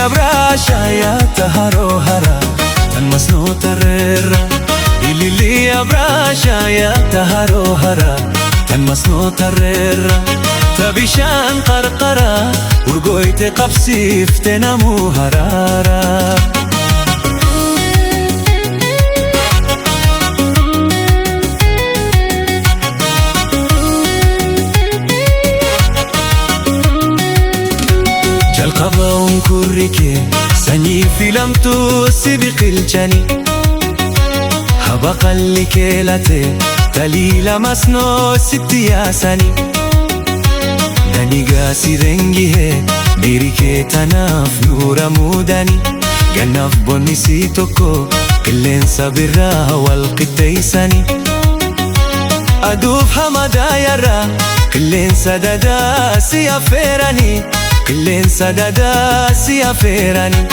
abrasha ya taharo hara tan masno tarera ilili abrasha ya taharo hara tan masno tarera tabishan qarqara urgoyte qabsifte namu harara قبون كوريكي سني فيلمتو سبق الجني هبق اللي كيلتي تليل مسنو ستي يا سني داني قاسي رنجيه ديريكي تناف نور موداني قناف بني سيتوكو كلين صبرا والقتي سني أدوف حمدا يرا كلين سددا سيافيراني كلين سددا سيافيراني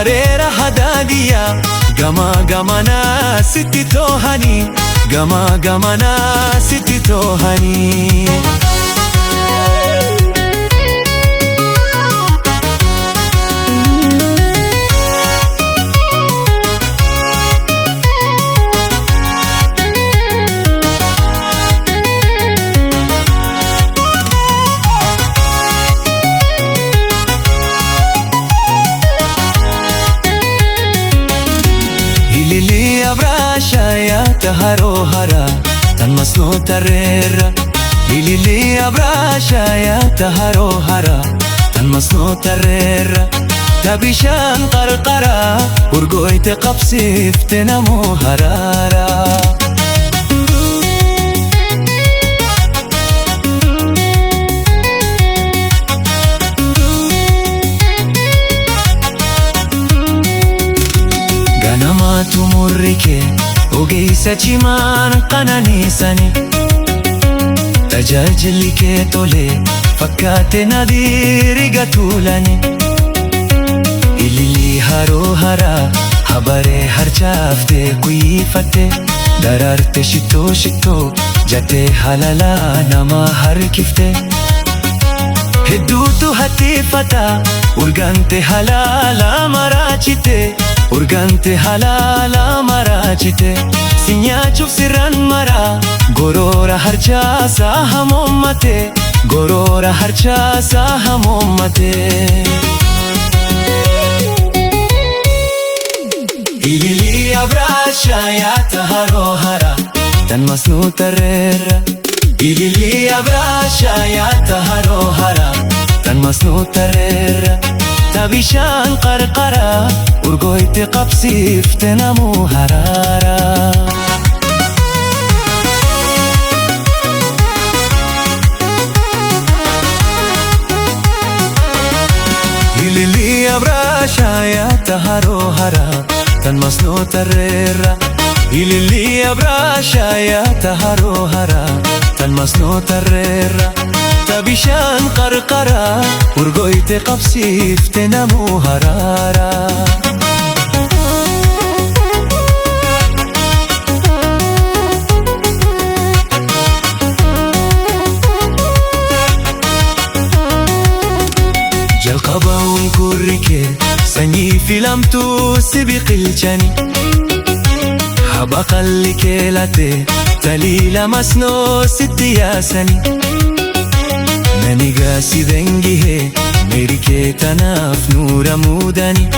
أريرا هداديا غما غمانا ستي توهاني غما غمانا ستي توهاني Lili abrasha ya taharo hara tan masno tarera Lili abrasha ya taharo hara tan masno tarera tabishan qarqara urgoyte qabsifte namu harara تمركي وقيسة جمان قنانيساني تجاجلي كيتولي فكات ناديري قتولاني إلي هارو هارا حباري هرچافته كويفته درارت شتو شتو جاته حلالا نما هركفته هدوتو هتيفتا ورغانته حلالا مراچته Urgante halala marachite Sinyachuf sirran mara Gorora harchasa hamommate Gorora harchasa hamommate Ilili abrasha ya taharo hara Tan masnu tarera Ilili abrasha ya taharo hara Tan masnu tarera tabishan qarqara urgoyte qabsifte namu harara Ilili abrasha ya taharo hara tan masno tarera Ilili abrasha ya taharo hara tan masno tarera tabishan qarqara urgoyte qabsifte namu harara جل قبون كوريكي سني فيلمتو سبق الجني حبق اللي كيلتي تليل مسنو ستي يا سني ناني قاسي ذنجيه ميريكي تناف نور موداني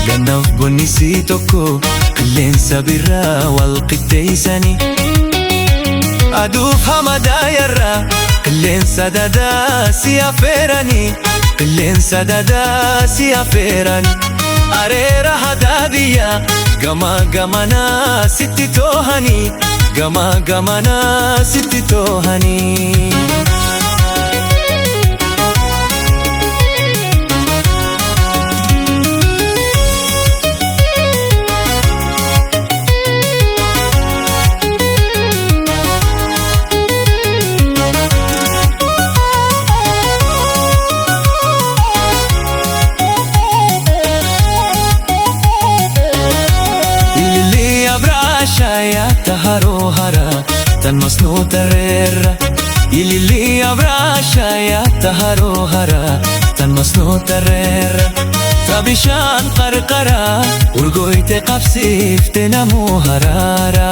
قناف بني سيتوكو كلين صبرا والقتي سني أدوف حمدا يرا كلين سددا سيافيراني كلين سددا سيافيراني أريرا هداديا غما غمانا ستي توهاني غما غمانا ستي توهاني taharo hara tan masno tarera Ilili abrasha ya taharo hara tan masno tarera Akka bishaan qarqara urgoyte qabsiifte namuu haraara.